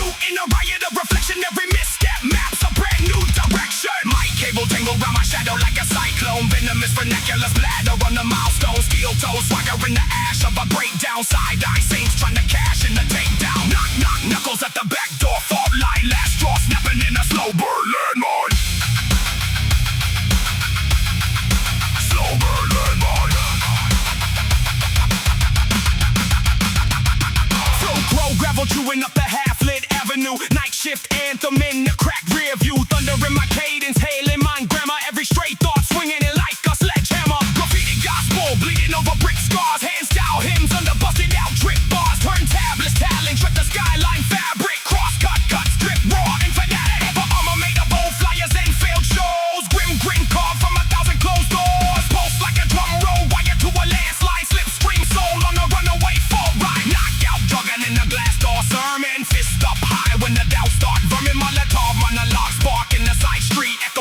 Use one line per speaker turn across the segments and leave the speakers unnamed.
You in a riot of reflection, every misstep maps a brand new direction. My cable tangled round my shadow like a cyclone. Venomous vernacular splatter on the milestone. Steel toes swagger in the ash of a breakdown. Side-eye saints trying to cash in the takedown. Knock, knock, knuckles at the back door. Fault line, last straw snapping in a slow burn landmine. Slow burn landmine. Flow, grow, gravel chewing up the half-lit avenue. Night shift anthem in the cracked rear view. Thunder in my cadence, hailing mind grammar. Every stray thought swinging it like a sledgehammer. Graffiti gospel, bleeding over brick scars. Hand-style hymns under busted out drip bars. Turn tablets, talent, trip the skyline fabric. Cross-cut, cut, strip, raw, infinity. For armor made of old flyers and failed shows. Grim grin carved from 1,000 closed doors. Pulse like a drum roll, wire to a landslide. Slip, scream, soul on a runaway fault ride. Knockout, jugging in a glass door sermon. Fist up high when the doubt start vermin. Molotov monologue spark in the side street. Echo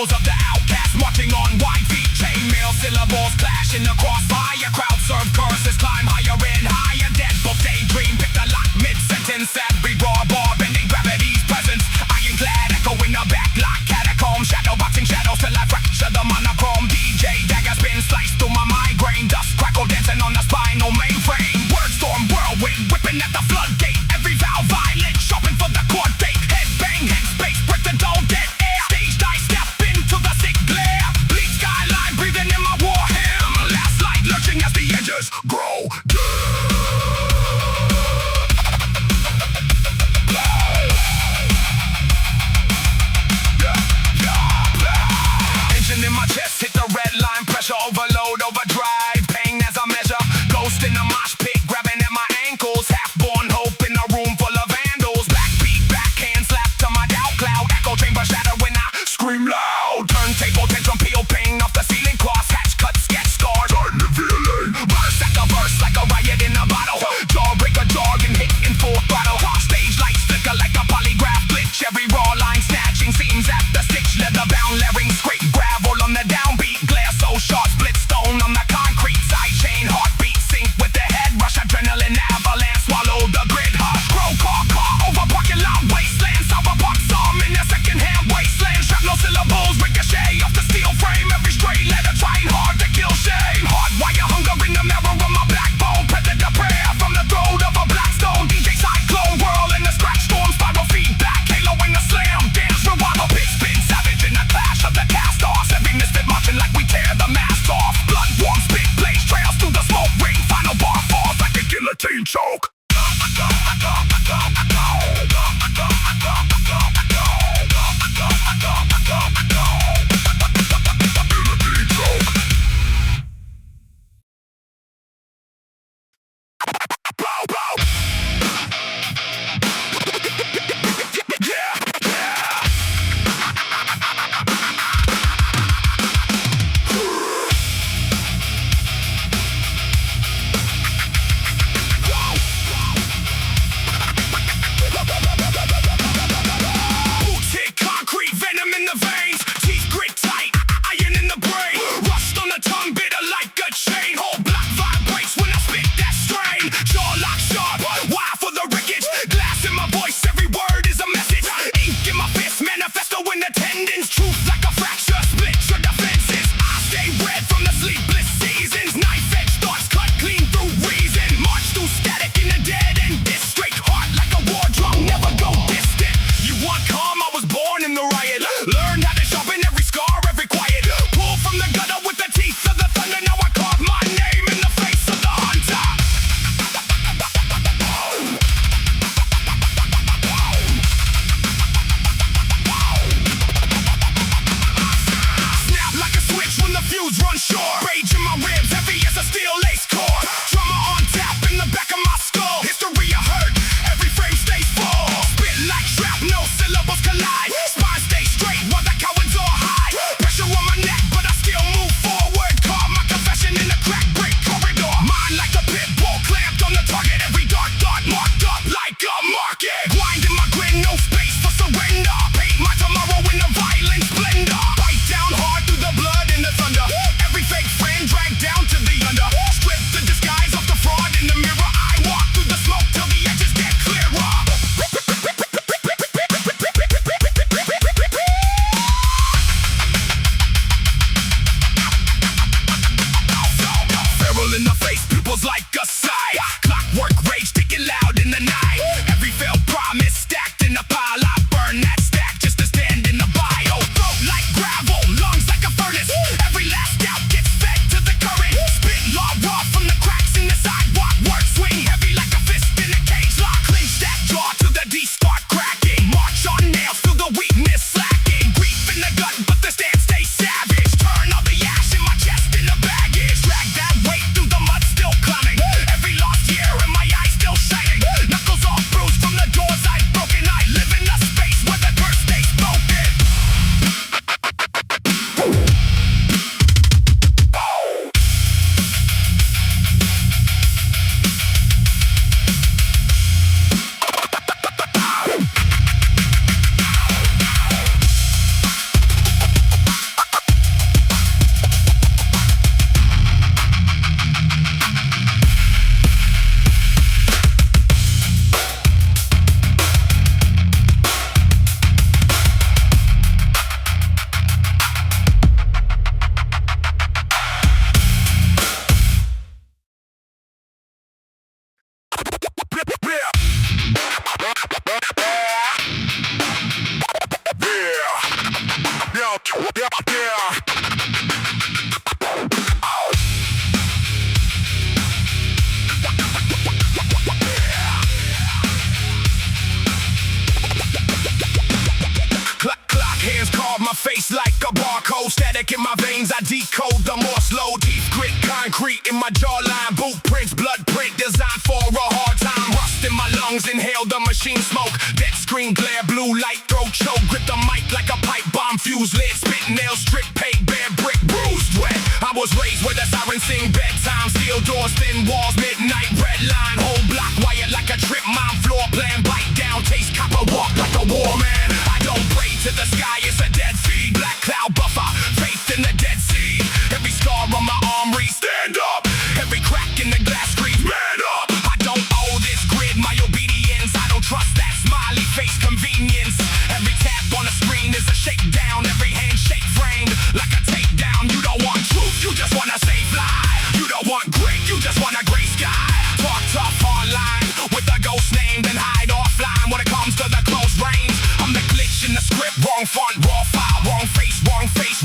ink in my veins, I decode the Morse low. Deep grit, concrete in my jawline. Boot prints, blood print, designed for a hard time. Rust in my lungs, inhale the machine smoke. Dead screen glare, blue light, throat choke. Grip the mic like a pipe bomb, fuse lid. Spit nail, strip, pay, bare brick, bruised wet. I was raised with a siren sing bedtime. Steel doors, thin walls, midnight red line. Whole block wired like a trip mine. Floor plan, bite down, taste copper, walk like a war man. I don't pray to the sky, it's a dead feed. Black cloud buffer, faith in the Dead Sea. Every scar on my armory, stand up. Every crack in the glass screams, man up. I don't owe this grid my obedience. I don't trust that smiley face convenience. Every tap on the screen is a shakedown. Every handshake framed like a takedown. You don't want truth, you just wanna save life. You don't want grit, you just want a gray sky. Talk tough online with a ghost name, then hide offline when it comes to the close range. I'm the glitch in the script, wrong font, raw file, wrong face,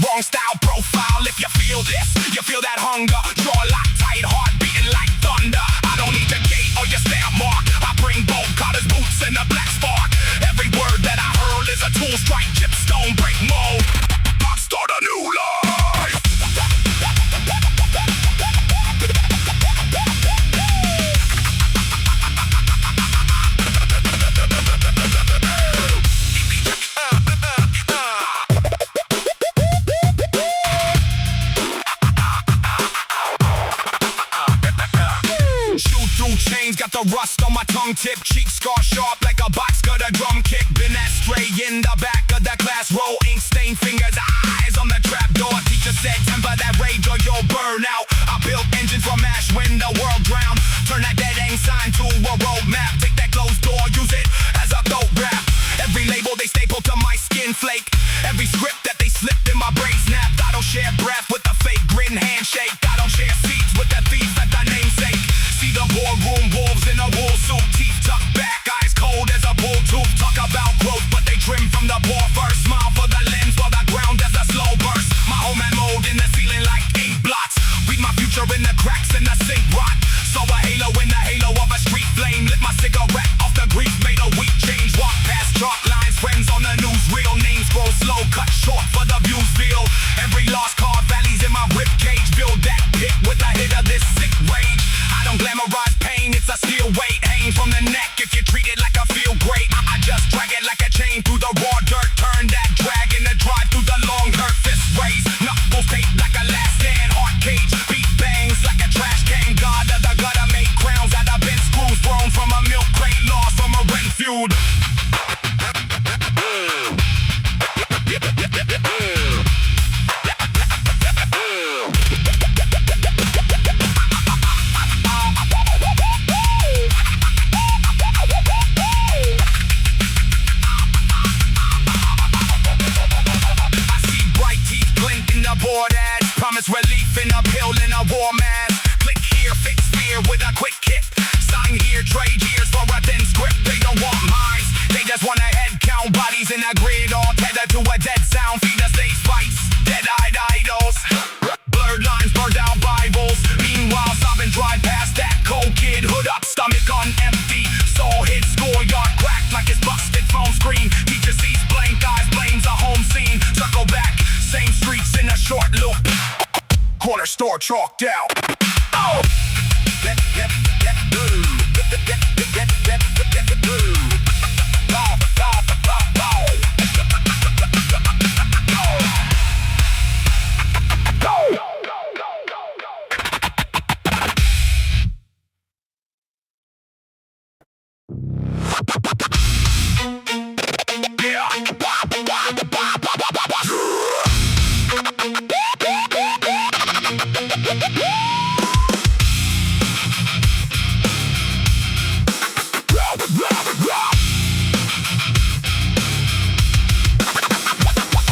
wrong style profile. If you feel this, you feel that hunger. Draw lock tight, heart beating like thunder. I don't need your gate or your stamp mark. I bring bolt cutters, boots, and a black spark. Every word that I hurl is a tool strike, chip stone, break mold. I start a new life. Chains got the rust on my tongue tip. Cheek scar sharp like a box cut a drum kick. Been that stray in the back of the class row. Ink stained fingers, eyes on the trap door. Teacher said temper that rage or you'll burn out. I built engines from ash when the world drowned. Turn that dead ain't sign to a road map. Take that closed door, use it as a throat rap. Every label they staple to my skin flake. Every script that they slipped in my brain snapped. I don't share breath with the fake grin handshake. I don't share seats with the thief at the namesake. See the boardroom wolves in a wool suit. Teeth tucked back, eyes cold as a bull tooth. Talk about growth, but they trim from the poor first. Smile for the lens while the ground as a slow burst. My home and mold in the ceiling like ink blots. Read my future in the cracks in the sink rot. Saw a halo in the halo of a street flame. Lit my cigarette off the grease, made a weak change. Walk past chalk lines, friends on the news. Real names grow slow, cut short for the views feel. Every lost card valleys in my rib cage. Build that pit with a hit of this sick rage. I don't glamorize pain, it's a steel weight. Hang from the neck if you treat it like I feel great. I just drag it like a chain through the raw dirt. Turn that drag in the drive through the long hurt. Fist raised, knuckles taped like a last stand. Heart cage, beat bangs like a trash can. God of the gutter make crowns out of bent screws. Thrown from a milk crate, lost from a rent feud. Promise relief in a pill in a war mask. Click here, fix fear with a quick hit. Sign here, trade years for a thin script. They don't want minds, they just want a head count. Bodies in a grid, all tethered to a dead sound. Feed us stage fights, dead-eyed idols. Blurred lines, burned out Bibles. Meanwhile, sobbing drive past that cold kid. Hood up, stomach on empty. Soul hit schoolyard, cracked like his busted phone screen. Teacher sees blank eyes, blames a home scene. Circle back, same streets in a short loop. Corner store chalked out. Oh!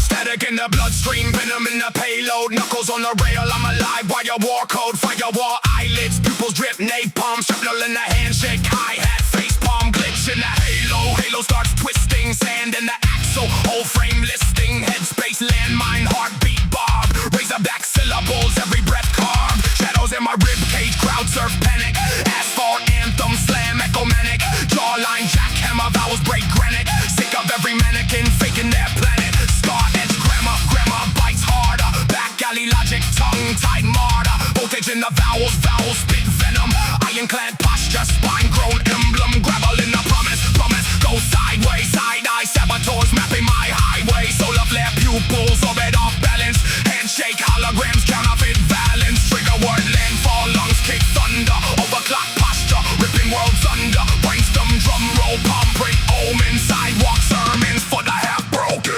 Static in the bloodstream, venom in the payload. Knuckles on the rail, I'm alive. Wire war code, firewall eyelids. Pupils drip, napalm, shrapnel in the handshake. Hi-hat, face palm, glitch in the halo. Halo starts twisting, sand in the axle. Whole frame listing, headspace, landmine, heartbeat, bob. Razorback syllables, every breath carved. Shadows in my rib cage, crowd surf, panic. Asphalt anthem, slam, echo manic. Jawline, jackhammer, vowels break granite. Sick of every mannequin faking their planet. Scar edge grammar, grammar bites harder. Back Tally logic, tongue-tied martyr. Voltage in the vowels, vowels spit venom. Ironclad posture, spine-grown emblem. Gravel in the promise, promise. Go sideways, side-eye saboteurs mapping my highway. Solar flare pupils orbit off balance. Handshake holograms, counterfeit valence. Trigger word landfall, lungs kick thunder. Overclock posture, ripping worlds under. Brainstem drum roll, palm print omen. Sidewalk sermons for the half broken.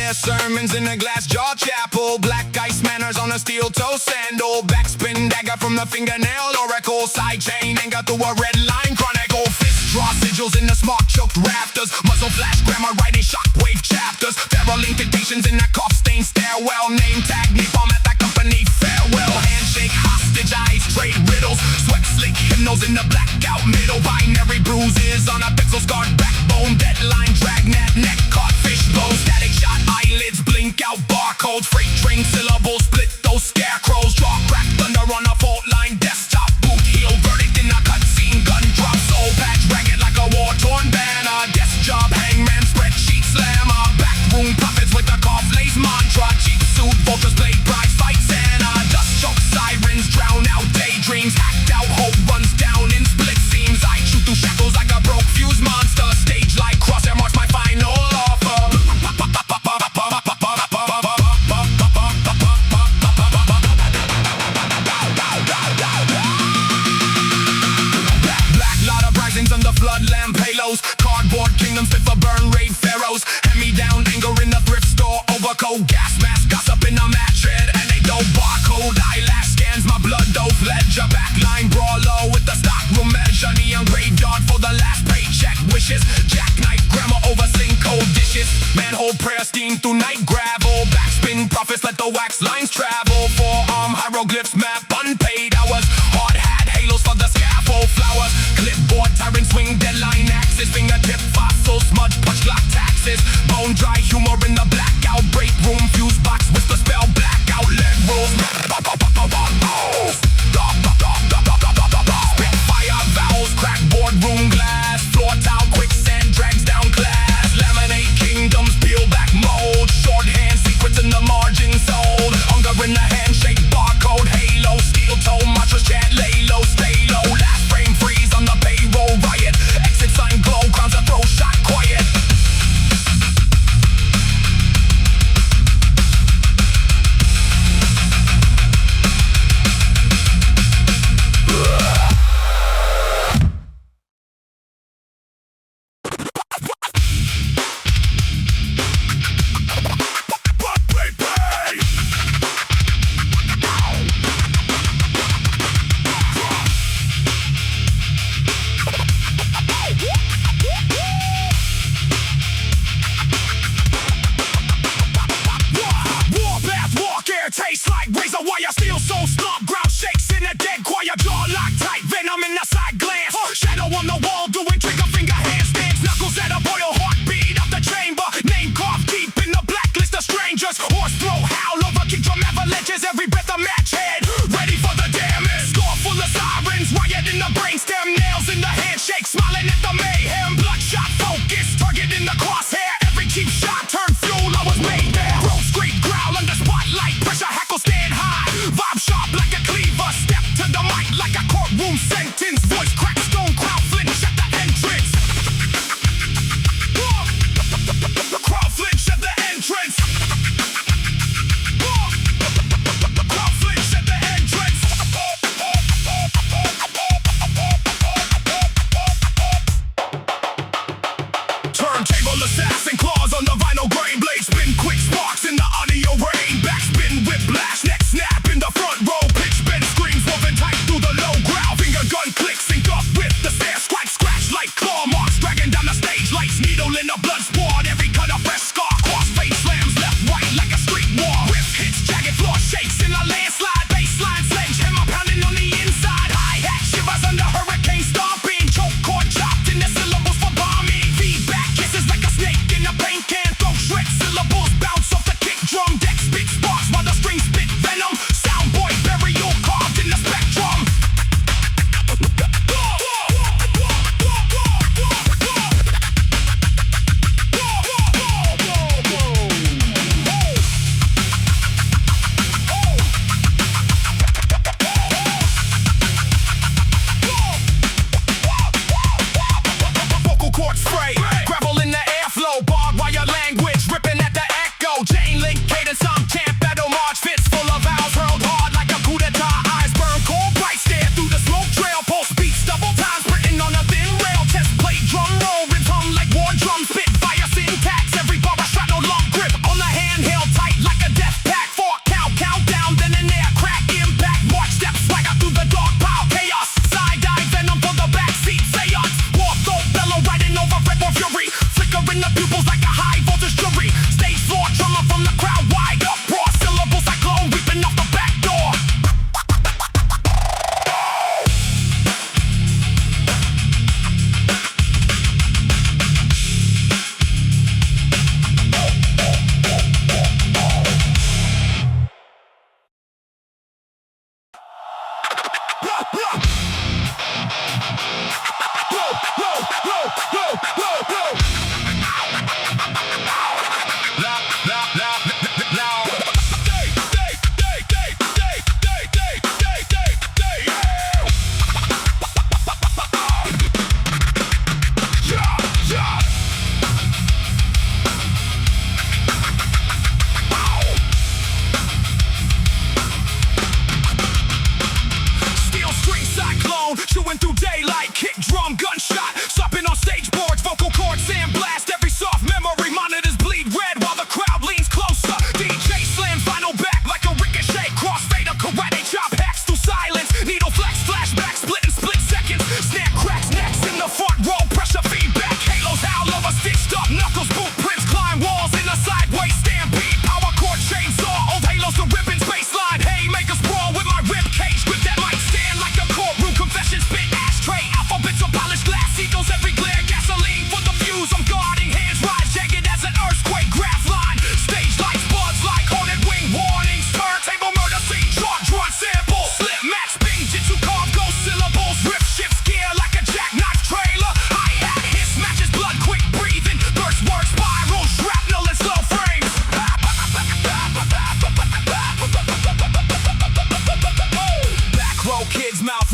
Sermons in a glass jaw chapel. Black ice manners on a steel toe sandal. Backspin dagger from the fingernail. Oracle side chain anger through a red line. Chronicle fist draw sigils in the smart choked rafters. Muzzle flash grammar writing shockwave chapters. Feral incantations in that cough stained stairwell. Name tag napalm at that company farewell. Handshake hostage eyes trade riddles. Sweat slick hymnals in the blackout middle. Binary bruises on a pixel scarred backbone. Deadline dragnet neck caught fishbone. Static shot eyelids blink out barcodes. Freight train syllables split those scarecrows. Draw crack thunder on a fault line desktop. Boot heel verdict in a cutscene. Gun drop soul patch ragged like a war-torn banner. Desk job hangman spreadsheet slammer. Backroom puppets with the cough lace mantra. Cheap suit vultures blade prize fight Santa. Dust choke sirens drown out daydreams. Hacked out hope runs down in split seams. I shoot through shackles like a broke fuse monster. Stage like crosshair marks my final offer. Under flood lamp halos. Cardboard kingdoms fit for burn raid pharaohs. Hand-me-down anger in the thrift store. Overcoat gas mask gossip in a match head. Anecdote barcode eyelash scans my blood dope ledger. Backline brawler with the stockroom measure. Neon graveyard for the last paycheck wishes. Jackknife grammar over Cinco dishes. Manhole prayer steam through night gravel. Backspin prophets let the wax lines travel. Forearm hieroglyphs map unpaid hours. Hard hat halos for the scaffold flowers. Clipboard tyrant swing deadline axis. Fingertip fossil smudge punch lock taxes. Bone dry humor in the blackout break room. Fuse box whisper spell blackout lead rules. Spitfire vowels crack boardroom glass. Floor tile quicksand drags down class. Laminate kingdoms peel back mold. Shorthand secrets in the margin sold. Hunger in the handshake barcode halo. Steel toe mantras chant lay low stay low. Last frame freeze on the payroll riot. Exit sign glow crowns a throw shot quiet. Tastes like razor wire, steel so slump, ground shakes in a dead choir, jaw locked tight, venom in the side glance, shadow on the wall doing trigger finger handstands, knuckles at a boil, heartbeat up the chamber, name carved deep in the blacklist of strangers, horse throw howl over kick drum avalanches, every breath a match head, ready for the damage, score full of sirens, riot in the brainstem, nails in the handshake, smiling at the mayhem, bloodshot focus, target in the crosshair, every cheap shot turned fuel, I was made there, throat screech growl under spotlight, pressure hackle stand high.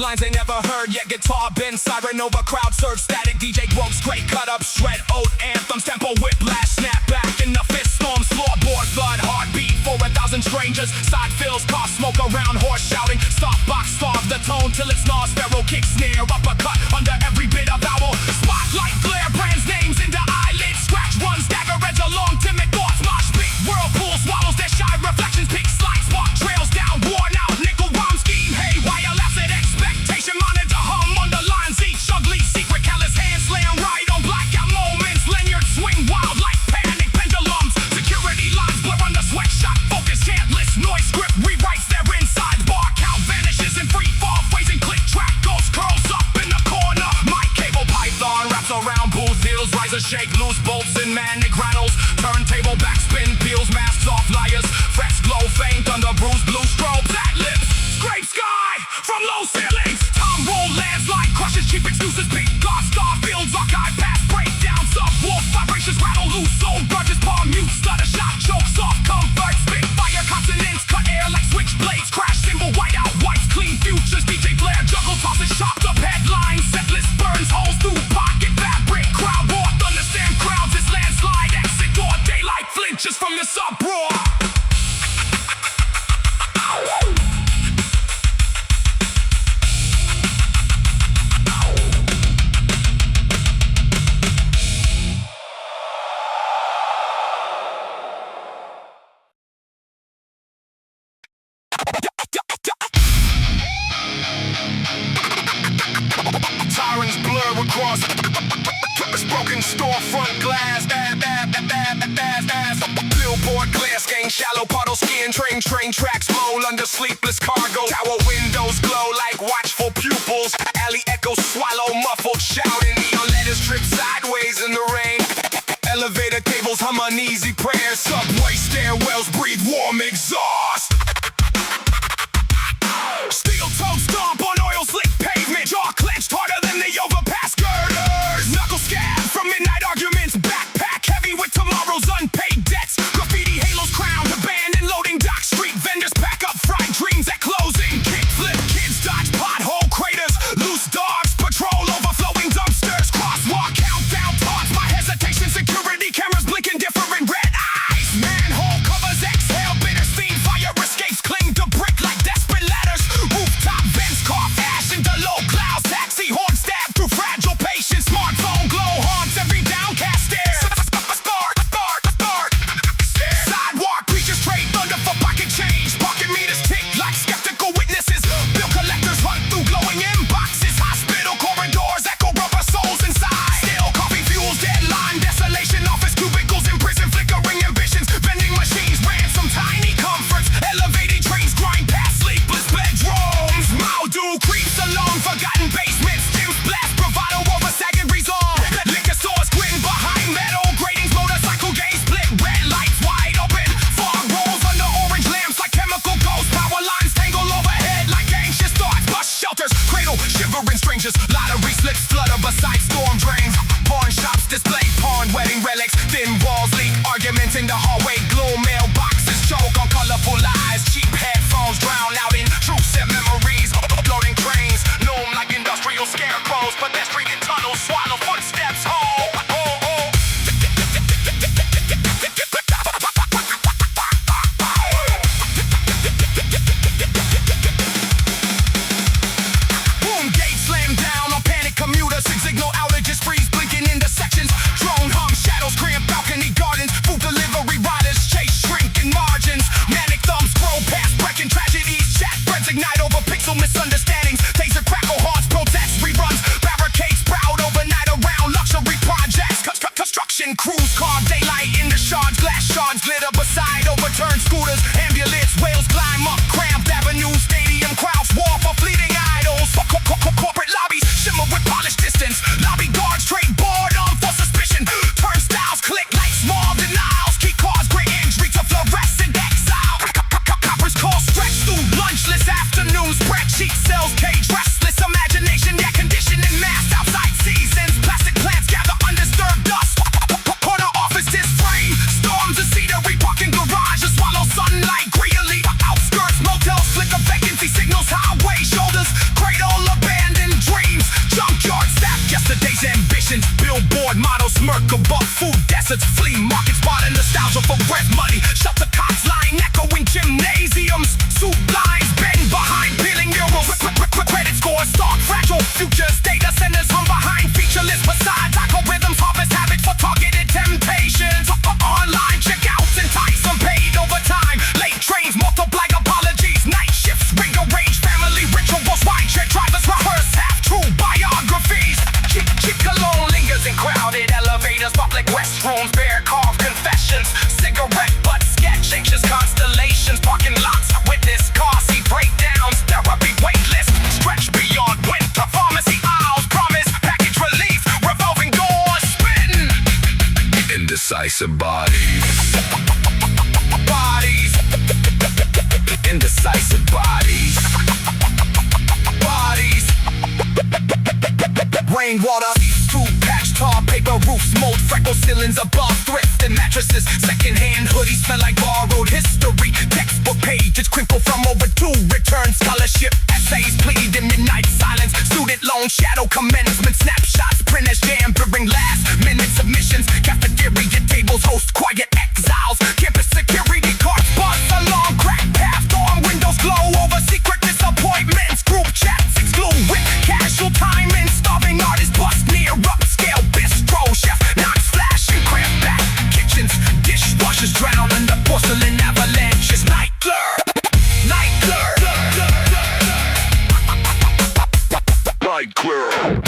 lines they never heard yet. Guitar bend, siren over, crowd surge, static. DJ Groves, great cut up, shred, oat anthems, tempo, whiplash, snap back in the fist storms, floorboard, thud, heartbeat for 1,000 strangers. Side fills, car smoke around, horse shouting. Stop, box, starve the tone till it's gnaws. Pharaoh kick, snare, uppercut under every bit of vowel. Spotlight, glare, brands names into eyelids. Scratch runs, dagger edge along, timid thoughts. Mosh pit, whirlpool swallows their shy reflections. Pick slide, spark trails down, worn out, nickel rhyme scheme. Hey, wire laughs at expectation, monitor hum underlines each ugly secret. Callous hands slam right on blackout moments. Lanyard swing wild like panic pendulums. Security lines blur under sweatshop. Focus can't list noise script rewrites their insides. Bar count vanishes in free fall phrasing. Click track ghost curls up in the corner. My cable python wraps around booth heels. Riser shake loose bolts and manic rattles. Turntable backspin peels masks off liars. Frets glow faint under bruised blue strobes. At lips scrape sky from low ceilings. Tom roll landslide crushes cheap excuses. Big God star fields archive past breakdown. Subwoof vibrations rattle loose. Soul grudges palm mute. Stutter shot chokes off comfort. Spit fire consonants cut air like switchblades. Crash symbol white out whites clean futures. DJ Blair juggle tosses chopped up headlines. Setlist burns holes through pocket fabric. Crowd roar thunderstorm crowds. This landslide exit door. Daylight flinches from this uproar. Sirens blur across broken storefront glass. Billboard glare stain shallow puddle skin. Train tracks roll under sleepless cargo. Tower windows glow like watchful pupils. Alley echoes swallow muffled shouting. Neon letters trip sideways in the rain. Elevator cables hum uneasy prayers. Subway stairwells breathe warm exhaust. Steel toe stomp on oil slick pavement. Jaw clenched harder than the overpass girders. Knuckle scab from midnight arguments. Backpack heavy with tomorrow's unpaid debts. Graffiti halos crowned. Abandoned loading dock street vendors pack up fried dreams at closing. Kickflip kids dodge pothole craters. Loose dogs patrol overflowing dumpsters. Crosswalk countdown taunts my hesitation. Security cameras blinking different red eyes. Manhole covers exhale bitter steam. Fire escapes cling to brick like desperate ladders. Rooftop vents cough ash into low clouds. Taxi horn stab through fragile patience. Smartphone glow haunts every downcast stare. Sidewalk preachers trade thunder for pocket change. Pocket meters tick like skeptical witnesses. Bill collectors hunt through glowing inboxes. Hospital corridors echo rubber souls inside. Still coffee fuels deadline desolation. Office cubicles in prison flickering ambitions. Vending machines ransom tiny comforts. Elevated trains grind past sleepless bedrooms. Maldu creeps along forgotten basements. Gyms blast bravado over sagging resolve. Liquor stores grin behind metal gratings. Motorcycle gaze split red lights wide open. Fog rolls under orange lamps like chemical ghosts. Power lines tangle overhead like anxious thoughts. Bus shelters cradle shivering strangers. Lottery slips flutter beside storm drains. Pawn shops display pawn wedding relics. Thin walls leak arguments in the hallway. Gloom mailboxes choke on colorful lies. Cheap headphones drown out intrusive memories. Floating trains loom like industrial scarecrows. Pedestrian tunnels swallow footsteps whole. Boom gates slam down on panic commuters. Signal outages freeze blinking intersections. Drone hum shadows cramp balcony gardens. Food delivery riders chase shrinking margins. Manic thumbs scroll past breaking tragedies. Chat threads ignite over pixel misunderstandings. Taser crackle haunts protest reruns. Barricades proud overnight around luxury projects. Construction crews carve daylight in the shards. Glass shards glitter beside overturned scooters. Ambulance whales climb up cramped avenues. Stadium crowds war for fleeting idols. Corporate lobbies shimmer with polished distance. Lobby guards trade boredom for suspicion. Turnstiles click like small denials. Key cards gray injury to fluorescent exile. Coppers call stretch through lunchless afternoons. Spreadsheet cells cage restless imagination. Air conditioning mass outside seasons. Plastic plants gather undisturbed dust. Corner offices frame storms of scenery. Parking garages swallow sunlight. indecisive bodies. Bodies. Indecisive bodies. Bodies. Rainwater, food patch, tar, paper roofs, mold, freckle ceilings above, thrifted mattresses, secondhand hoodies smell like borrowed history. Textbook pages crinkle from overdue return scholarship. Essays plead in midnight silence. Student loan shadow commencement snapshots print as jam during last minute submissions. Cafeteria tables host quiet exiles. Campus security cards buzz along crack paths. Dorm windows glow over secret disappointments. Group chats exclude with casual timing. Starving artists bust near upscale bistro. Chef knocks flashing craft back kitchens. Dishwashers drown in the porcelain avalanches. Nightclub. Nightclub. Nightclub.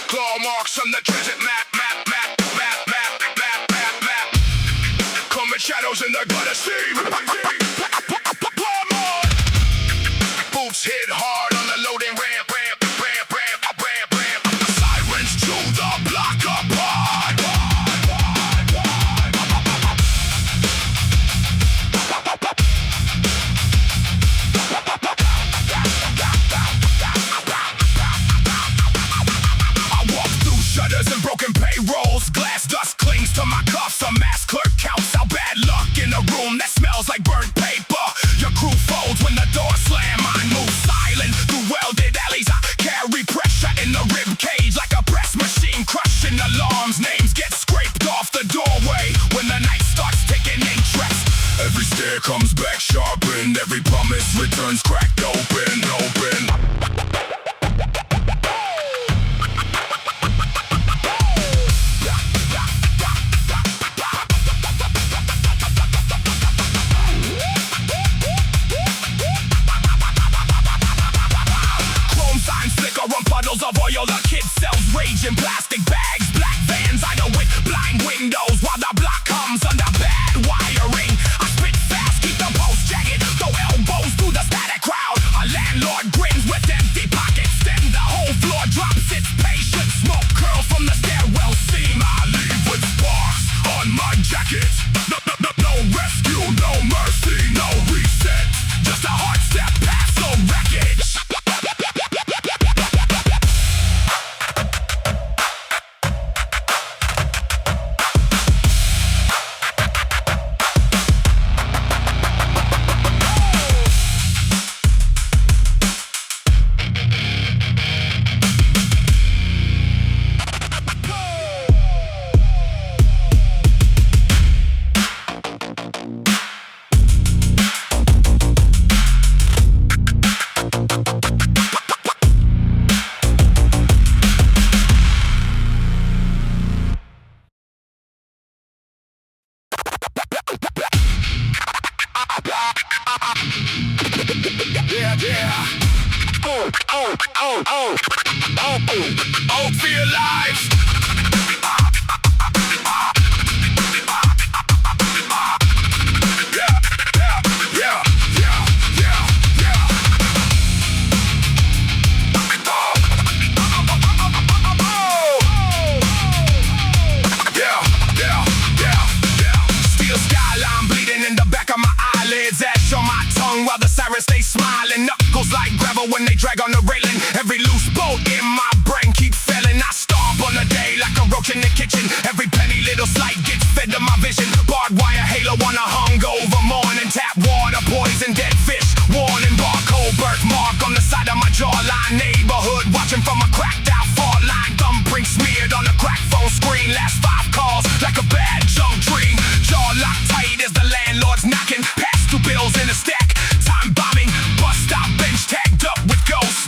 Claw marks on the transit map. Common shadows in the gutter steam. Boots hit hard on the loading ramp. Sirens to the block apart. Shutters and broken payrolls. Glass dust clings to my cuffs. A mass clerk counts out bad luck in a room that smells like burnt paper. Your crew folds when the door slam. Mine moves silent through welded alleys. I carry pressure in the rib cage like a press machine crushing alarms. Names get scraped off the doorway when the night starts taking interest. Every stare comes back sharpened. Every promise returns cracked open. Of oil, the kid sells rage in plastic bags. Black vans idle with blind windows while the block comes under bad wiring. I spit fast, keep the post jagged, throw elbows through the static crowd. A landlord grins with empty pockets, then the whole floor drops its patient. Smoke curls from the stairwell seam. I leave with sparks on my jacket. No rescue, no mercy, no reset. Just a hard step past the wreckage. Yeah. Oh, feel alive. Steel skyline bleeding in the back of my eyelids. Ash on my tongue while the sirens stay smiling. Knuckles like gravel when they drag on the railing. Every loose bolt in my brain keep failing. I stomp on the day like a roach in the kitchen. Every penny little slight gets fed to my vision. Barbed wire halo on a hungover morning. Tap water, poison, dead fish. Warning barcode, birthmark on the side of my jawline. Neighborhood watching from a cracked out fault line. Thumbprint smeared on the cracked phone screen. Last 5 calls like a bad junk dream. Jaw locked tight as the landlord's knocking. Past 2 bills in a stack. Time bombing, bus stop bench tagged up with ghosts.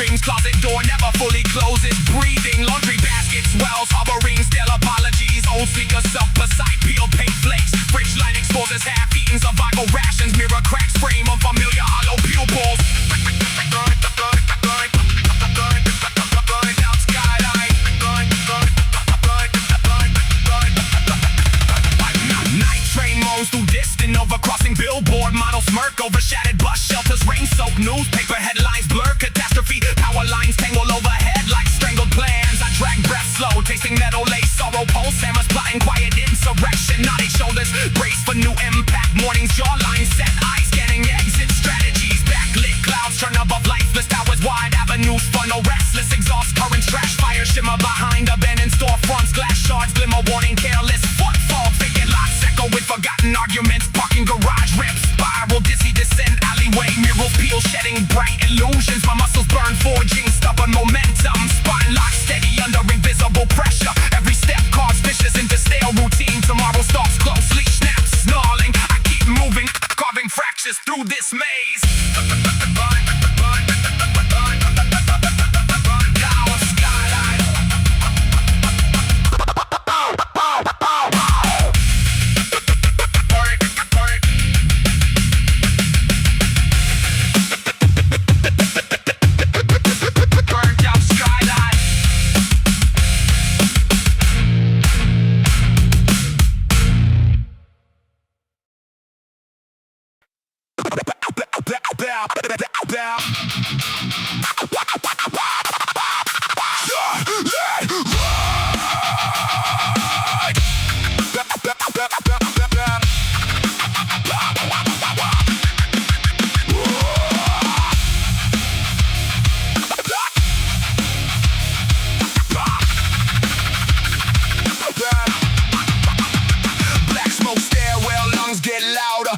dreams, closet door never fully closes. Breathing, laundry baskets, wells, harboring still apologies. Old speakers up beside peeled paint flakes. Fridge line exposes half-eaten survival rations. Mirror cracks frame of familiar hollow pupils. Night train moans through distant overcrossing billboard model smirk over shattered bus shelters. Rain-soaked newspaper headlines blur catastrophe. Power lines tangle overhead like strangled plans. I drag breath slow, tasting metal lace sorrow. Pulse hammers plotting quiet insurrection. Nodding shoulders brace for new impact. Mornings jawline set, eyes scanning exit strategies. Backlit clouds turn above lifeless towers. Wide avenues funnel restless exhaust currents. Trash fire shimmer behind abandoned storefronts. Glass shards glimmer warning careless. Footfall faded lots echo with forgotten arguments. Parking garage rips spiral dizzy descent alleyway. Mirrors peel shedding bright illusions. My muscles burn forging stubborn momentum. Spine locked steady under invisible pressure. Every step carves vicious into stale routine. Tomorrow stalks close, leash snaps snarling. I keep moving, carving fractures through this maze.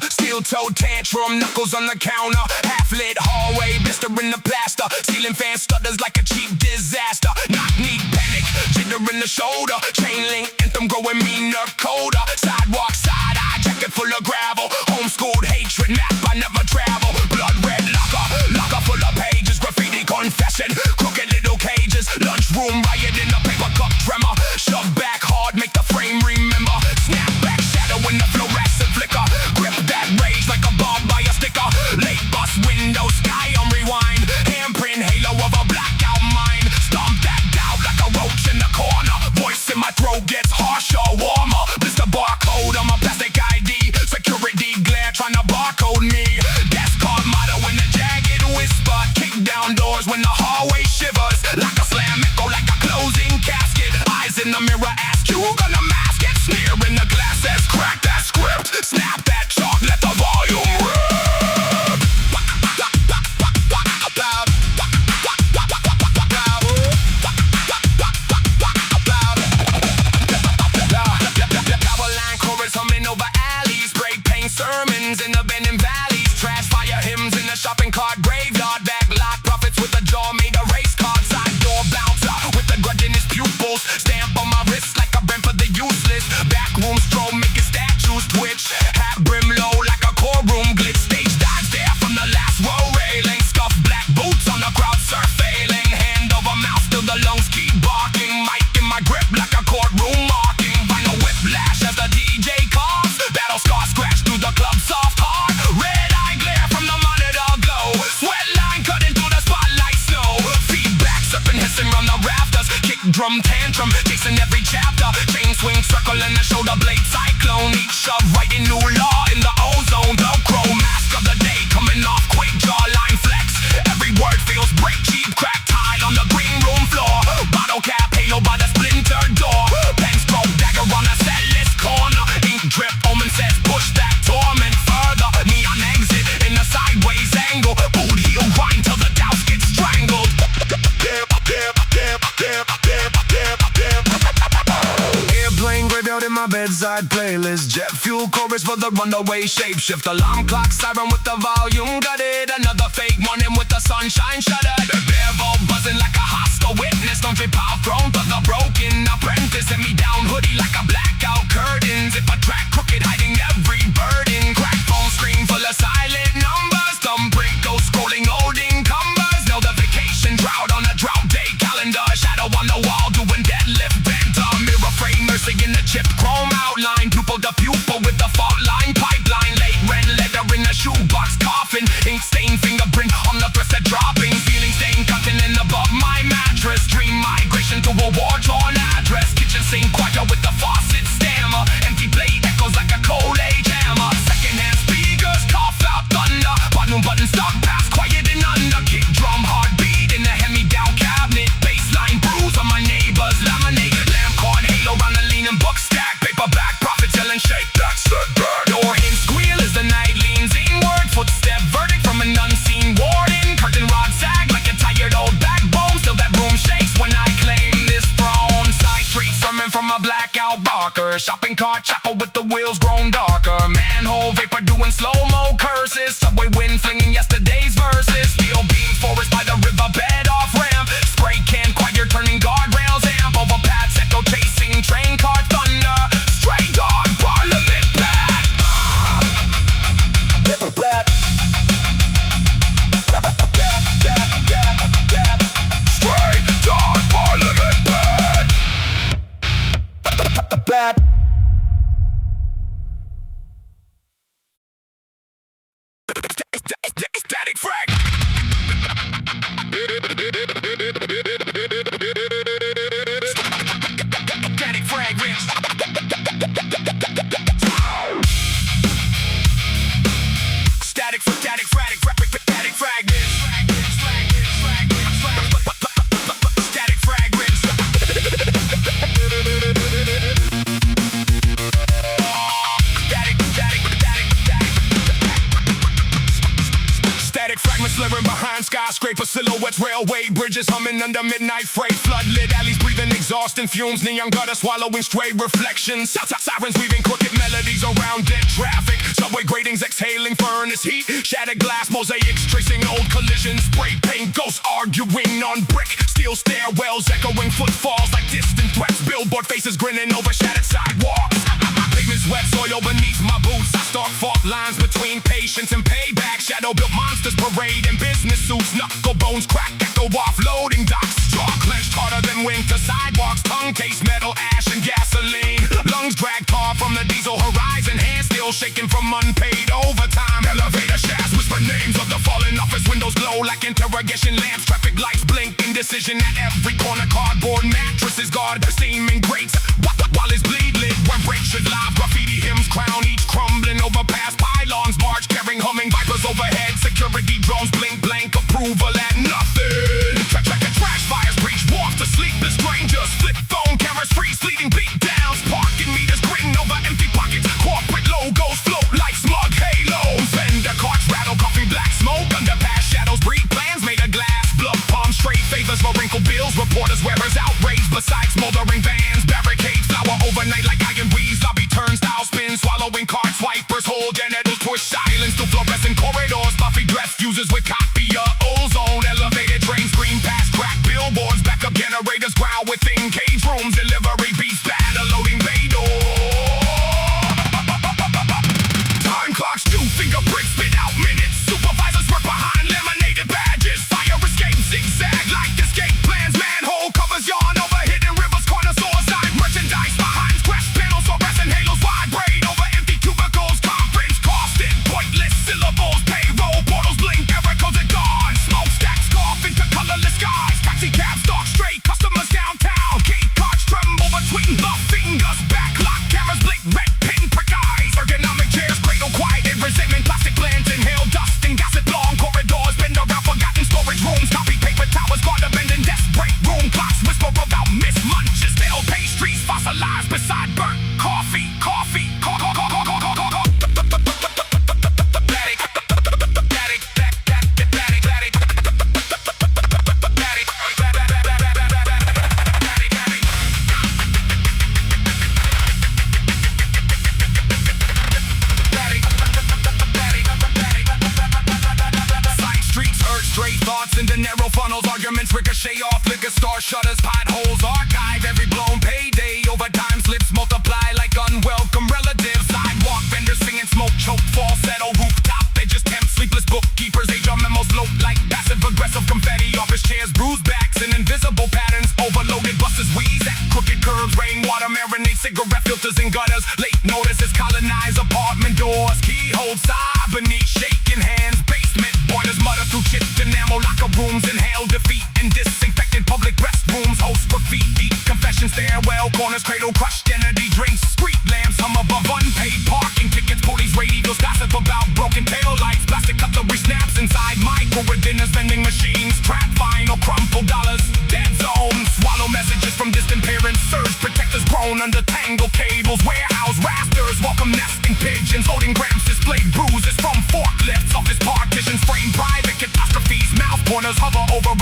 Steel-toed tantrum, knuckles on the counter. Half-lit hallway, blistering the plaster. Ceiling fan stutters like a cheap disaster. Knock-knee panic, jitter in the shoulder. Chain link anthem growing meaner, colder. Sidewalk, side-eye, jacket full of gravel. Homeschooled hatred, map I never travel. Blood red locker, locker full of pages. Graffiti confession, crooked little cages. Lunchroom riot in the paper cup tremor. Shove back hard, make the frame remember. Snap back, shadow in the fluorescent flicker. Grip that rage like a bomb by a sticker. Late bus window, sky on rewind. Handprint halo of a blackout mind. Stomp that doubt like a roach in the corner. Voice in my throat gets harsher, warmer. Blister barcode on my plastic ID. Security glare trying to barcode me. Desk card motto in a jagged whisper. Kick down doors when the hallway shivers. Like a slam echo, like a closing casket. Eyes in the mirror ask you gonna mask it. Sneer in the glass says crack that script. Snap that chalk, let the volume rip. Power line chorus humming over alleys. Spray paint sermons in abandoned valleys. Trash fire hymns in a shopping cart graveyard. Backlock prophets with a jaw made a race card. Side door bouncer with a grudge in his pupils. Stamp on my wrist like a brand for the useless. Backroom stroll making statues twitch. Hat brim low like a courtroom glitch. Stage dives there from the last row railing. Scuffed black boots on the crowd surveilling. Hand over mouth till the lungs keep barking. Mic in my grip like a courtroom marking. Vinyl whiplash as the DJ calls. Battle scar scratch through the club soft hard. Red eye glare from the monitor glow. Sweat line cutting through the spotlight snow. Feedback surfing hissing round the rafters. Kick drum tantrum chasing every chapter. Chain swing circle and the shoulder blade cyclone. Each shove writing new law in the ozone. Velcro mask of the day coming off quick. Jawline flex. Every word feels break. Cheap crack tile on the green room floor. Bottle cap halo by the splintered door. Pen stroke dagger on the set list corner. Ink drip omen says push that torment further. Neon exit in the sideways angle. Boot heel grind till the douse gets strangled. Airplane graveyard in my bedside playlist. Jet fuel chorus for the runaway shapeshift. Alarm clock siren with the volume gutted. Another fake morning with the sunshine shuttered. Bevel buzzing like a hostile witness. Don't fit power thrown for the broken apprentice. Send me down hoodie like a blackout curtains. If I track crooked hiding every burden. Crack phone screen full of silent numbers. Thumbprint goes scrolling old encumbers. Notification drought car chopper with the wheels grown darker. Manhole vapor doing slow-mo curses. Subway wind flinging yesterday's verses. Steel beam forest by the riverbed off ramp. Spray can choir turning guardrails amp. Overpass echo chasing train car thunder. Stray dog parliament bat. Bat. Stray dog parliament bat. Bat. Static frag. Static fragments. Static fragments. Static fragments. Static fragments. Static fragments slithering behind skyscraper silhouettes, railway bridges humming under midnight freight. Floodlit alleys breathing exhaust and fumes. Neon gutter swallowing stray reflections. Sirens weaving crooked melodies around dead traffic. Subway gratings exhaling furnace heat. Shattered glass mosaics tracing old collisions. Spray paint ghosts arguing on brick. Steel stairwells echoing footfalls like distant threats. Billboard faces grinning over shattered sidewalks. Pavements wet, soil beneath my boots. I stalk fault lines between patience and payback. Shadow-built monsters parade in business suits. Knuckle bones crack, echo off loading docks. Jaw clenched harder than winter sidewalks. Tongue taste metal, ash and gasoline. Lungs drag tar from the diesel horizon. Hands still shaking from unpaid overtime. Elevator shafts whisper names of the fallen. Office windows glow like interrogation lamps. Traffic lights blink indecision at every corner. Cardboard mattresses guard the steaming grates. While it's bleed lit, when breaks should live. Graffiti hymns crown each crumbling overpass. Pylons march carrying humming vipers overhead. Security drones blink blank approval at nothing. Trash fires breach wharf to sleepless strangers. Flip phone cameras freeze fleeting beat downs. Parking meters grin over empty pockets. Corporate logos float like smug halos. Vendor carts rattle coffee black smoke. Underpass shadows breed plans made of glass. Blood palm straight favors for wrinkled bills. Reporters wearers outraged beside smoldering vans. Barricades flower overnight like iron breeze. Lobby turnstile spin swallowing carts. Wipers hold janitors push silence to fluorescent corridors. Puffy dress fuses with copier ozone. Elevated trains scream past crack billboards. Backup generators growl within cage rooms. Delivery beats battle loading bay door. Time clocks do fingerprints spit out minutes. Supervisors work behind laminated badges. Fire escape zigzag like escape plans. Manhole covers yawn over hidden rivers. Corner stores side merchandise behind scratch panels. Fluorescent halos vibrate over empty cubicles. Conference costed pointless syllables. Payroll portals blink. Error codes are gone. Smokestacks cough into colorless skies. Taxi cabs stalk straight. Customers downtown. Key cards tremble between the fingers. Backlock cameras blink. Red pinprick eyes. Ergonomic chairs cradle quieted resentment. Plastic blends inhale dust and gossip. Long corridors bend around forgotten storage rooms. Copy paper towers guard abandoned desk. Break room clocks whisper about missed lunches. Stale pastries fossilized beside burnt coffee. Coffee. Into narrow funnels, arguments ricochet off liquor store shutters, potholes archive every blown payday. Overtime slips multiply like unwelcome relatives. Sidewalk vendors singing smoke choke falsetto. Rooftop edges tempt sleepless bookkeepers. HR memos float like passive aggressive confetti. Office chairs bruised backs and invisible patterns. Overloaded buses wheeze at crooked curbs. Rainwater marinate cigarette filters and gutters. Late notices colonize apartment doors. Keyhole sigh beneath shaking hands. Basement boilers mutter through chipped enamel. Locker rooms inhale defeat and disinfected public restrooms. Host graffiti confession stairwell corners. Cradle crushed energy drinks. Street lamps hum above unpaid parking tickets. Police radios gossip about broken tail lights. Plastic cutlery snaps inside micro dinners. Vending machines trap vinyl crumpled dollars. Dead zones swallow messages from distant parents. Surge protectors groan under tangled cables. Warehouse rafters welcome nesting pigeons. Loading grams displayed bruises from forklifts. Office partitions frame private catastrophes. Mouth corners hover over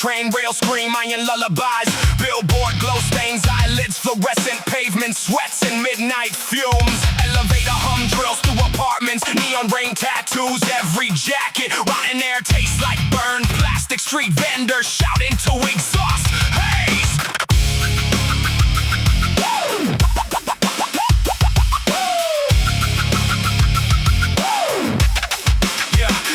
train rails scream iron lullabies. Billboard glow stains, eyelids fluorescent, pavement sweats and midnight fumes. Elevator hum drills through apartments, neon rain tattoos, every jacket. Rotten air tastes like burned plastic. Street vendors shout into exhaust haze.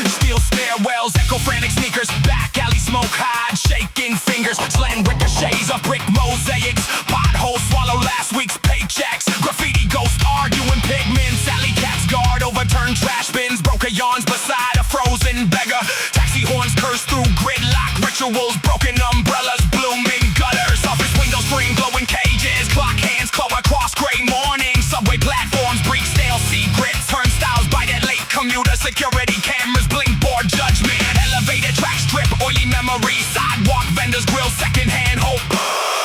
Steel stairwells, echo frantic sneakers, back alley smoke hide, shaking fingers, slang ricochets of brick mosaics, potholes swallow last week's paychecks, graffiti ghosts arguing pigments, alley cats guard overturned trash bins, broken yawns beside a frozen beggar, taxi horns curse through gridlock rituals, broken umbrellas, blooming gutters, office windows scream glowing cages, clock hands claw across gray morning, subway platforms breathe stale secrets, turnstiles bite at late commuter, security cameras blink bored judgment, elevated track strip oily memories, sidewalk vendors grill secondhand hope,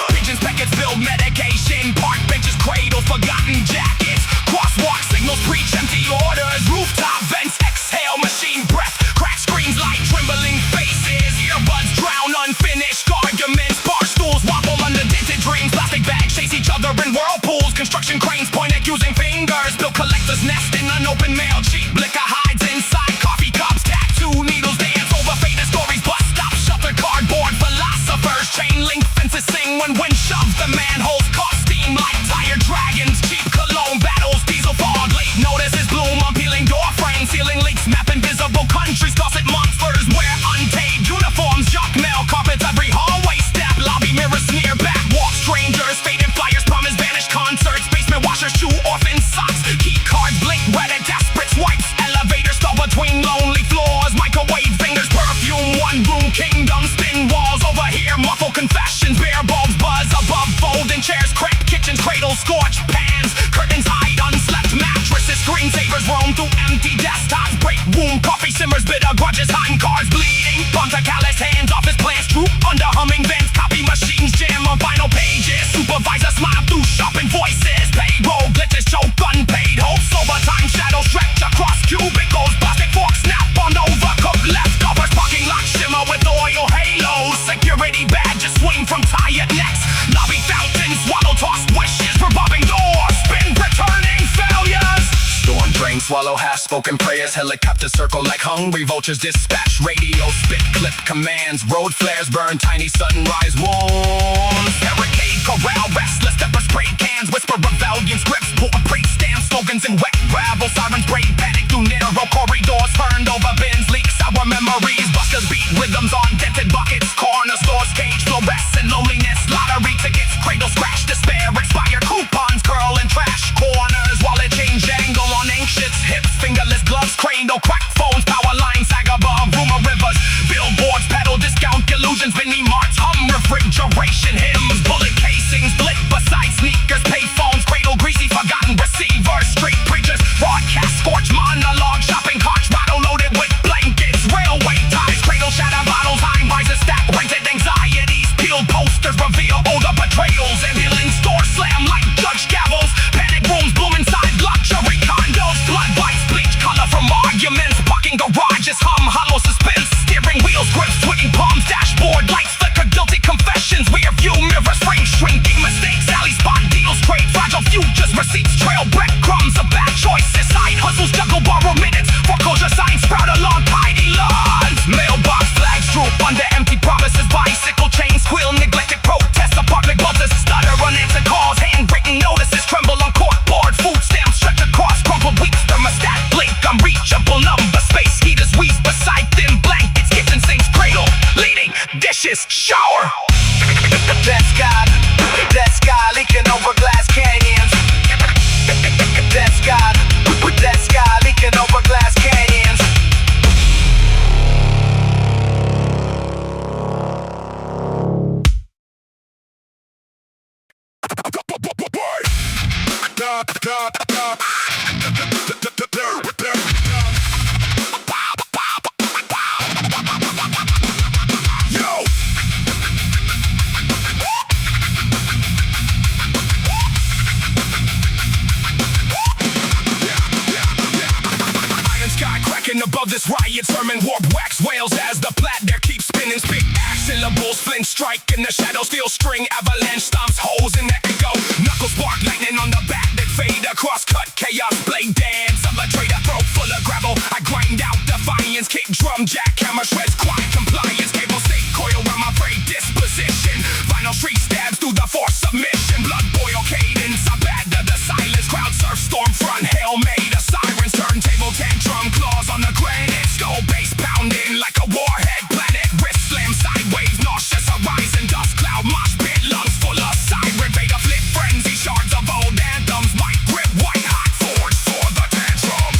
pigeons packets build medication, park benches cradle forgotten jackets, crosswalk signals preach empty orders, rooftop vents exhale machine breath, crack screens light trembling faces, earbuds drown unfinished arguments, bar stools wobble under dented dreams, plastic bags chase each other in whirlpools, construction cranes point accusing fingers, bill collectors nest in unopened mail, cheap liquor hides inside coffee cups, tattoo needles dance over faded stories, bus stop shelter cardboard philosophers, chain link fences sing when wind shoves the manholes, caught steam like tired dragons, cheap cologne battles, diesel fog, late notices bloom on peeling door frames, ceiling leaks map invisible countries, closet monsters wear unpaid uniforms, junk mail carpets every hallway step, lobby mirrors sneer back, walk strangers, faded flyers promise vanished concerts, basement washers shoe orphan socks, key cards blink red and desperate swipes, elevator stall between lonely floors, microwave fingers perfume one room kingdom, spin walls over here muffle confessions, bare bulbs buzz above folding chairs, cracked kitchens cradle scorched pans, curtains hide unslept mattresses, screensavers roam through empty desktops, break womb coffee simmers bitter grudges, hiding cars bleeding, bunch of callous hands, office plants droop under humming vents, copy machines jam on final pages, supervisor smile through sharpened voices, payroll glitches choke unpaid hopes, overtime shadows stretch across cubicles, plastic forks snap on overcooked leftovers, parking lot shimmer with oil halos, security badges swing from tired necks, lobby fountains swallow tossed wishes, revolving doors spin returning failures, storm drain swallow half-spoken prayers, helicopter circle like hungry vultures, dispatch radio spit clip commands, road flares burn tiny sunrise wounds, barricade corral restless pepper spray cans, whisper rebellion scripts, pull preach stand slogans in wet gravel, sirens braid panic through narrow corridors, turned over bins leak sour memories, busters beat rhythms on dented buckets, corner stores cage fluorescent loneliness, lottery tickets cradle scratch despair, expired coupons curl in trash corners, wallet change angle on anxious hips, fingerless gloves cradle crack phones, power lines sag above rumor rivers, billboards pedal discount illusions, mini marts hum refrigeration hymns, bullet casings lit beside sneakers, pay phones cradle greasy forgotten receivers, street preachers broadcast scorched monologue, shopping carts rattle loaded with blankets, railway ties cradle shatter bottles, high rises stack rented anxieties, peeled posters reveal older betrayals, ambulance doors slam like judge gavels, panic rooms bloom inside luxury condos, blood bites bleach color from arguments, parking garages hum hollow suspense, steering wheels grips twitching palms, dashboard lights flicker guilty confessions, rear view mirrors frame shrinking mistakes, alley spot deals trade fragile futures, receipts trail breadcrumbs of bad choices, side hustles juggle borrow minutes, foreclosure signs sprout along tidy lawns, mailbox flags droop under empty promises, bicycle chains squeal neglected protests, apartment buzzes stutter unanswered calls, handwritten notices tremble on corkboard, food stamps stretch across crumpled weeks, thermostat blink unreachable number, space heaters wheeze beside thin blankets, kitchen sinks cradle leading dishes shower, that sky leaking over glass canyons, that sky leaking over glass canyons. Above this riot sermon, warp wax wails as the plat there keeps spinning, spit ash syllables strike in the shadows, steel string avalanche stomps holes in the echo. Knuckles spark lightning on the back that fade across, cut chaos blade dance. I'm a traitor, throat full of gravel. I grind out defiance, kick drum, jackhammer shreds, quiet compliance. Cable stake coil around my frayed disposition. Final street stabs through the force submission. Blood boil cadence, I batter the silence. Crowd surf, storm front, hail made a sirens. Turntable tantrum, claws on the granite. Skull base pounding like a warhead planet. Wrist slam sideways, nauseous horizon. Dust cloud, mosh pit, lungs full of siren. Vader flip frenzy, shards of old anthems. Mic grip, white hot forge for the tantrum.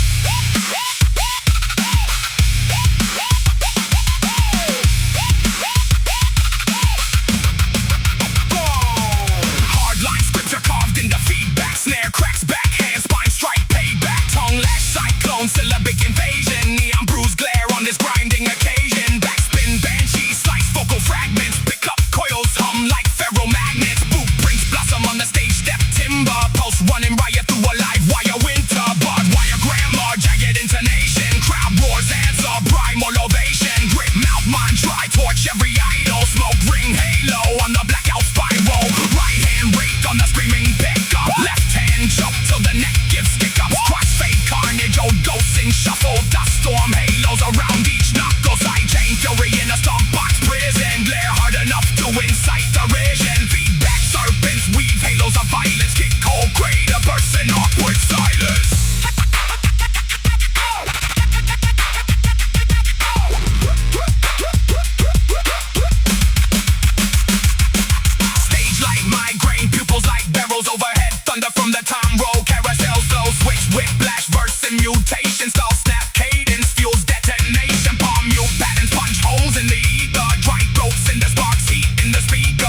Hardline scripture carved into feedback. Snare cracks back, hand spine strike payback. Tongue lash cyclone, syllabic invasion. Neon bruise glare on this grinding occasion. Backspin banshee, slice vocal fragments. Pick up coils, hum like ferromagnets. Boot brings blossom on the stage step. Timber pulse running riot through a live wire. Winter barbed wire grammar, jagged intonation. Crowd roars, answer, primal ovation. Grip mouth mantra, torch every idol. Smoke ring halo on the blackout spiral. Right hand rake on the screaming pickup. Left hand jump till the neck gives hiccups. Crossfade carnage, old ghosts in shuffle. Dust storm halos around each knuckle. Sidechain fury in a stomp box prison. Glare hard enough to incite derision. Feedback serpents weave halos of violence. Kick cold crater, person awkward silence. Stage like migraine, pupils like barrels overhead. Thunder from the time roll, carousel slow switch, whiplash, verse and mutation. Stall snap cadence, fuels detonation. Palm mute patterns, punch holes in the ether. Dry throats in the sparks, heat in the speed.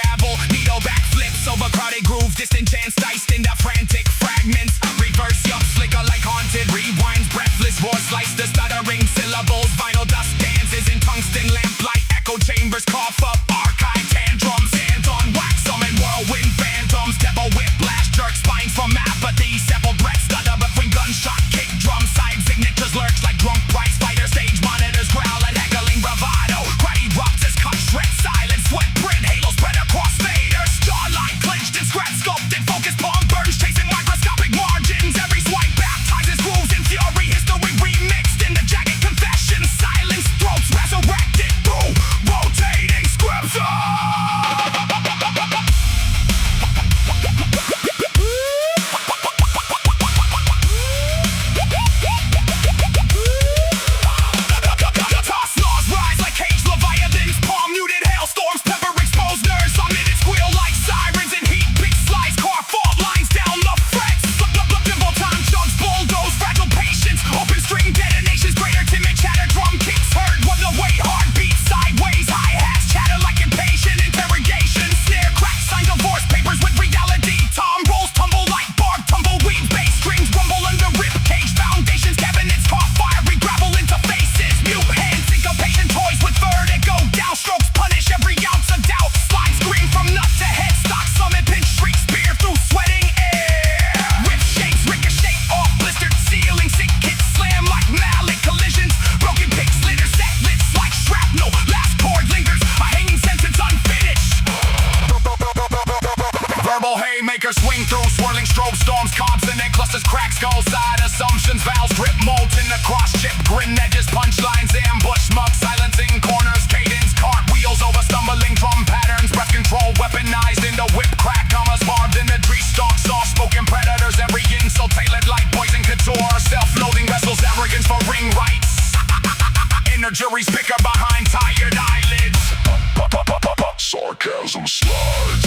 unravel. Needle backflips, overcrowded groove, distant chants diced into frantic fragments. Reverse yup, slicker like haunted rewinds, breathless roar slice the stuttering syllables. Vinyl dust dances in tungsten lamplight, echo chambers cough up archive tantrums. Hands on wax, summon whirlwind phantoms. Devil whiplash, jerk spines from apathy. Several breaths stutter between gunshot, kick drum side signatures lurch like drunk prize fighter. Stage monitors growl at heckling bravado. Crowd erupts as cut shred silence. Sweat print halo spread across faders. Jawline clenched and scratch sculpted. Focus palm burns chasing microscopic margins. Every swipe baptizes grooves in fury. History remixed into jagged confessions. Silence throats resurrected through rotating scripture. Haymakers swing through swirling strobe storms, consonant clusters, crack skull side assumptions, vowels grip molten across chip, grin edges, punchlines, ambush, smug, silencing corners, cadence, cartwheels over stumbling drum patterns, breath control weaponized into whip crack, commas barbed in the tree stalk, soft spoken predators, every insult tailored like poison couture, self-loathing vessels, arrogance for ring rights, inner jury's picker behind tired eyelids, sarcasm slides.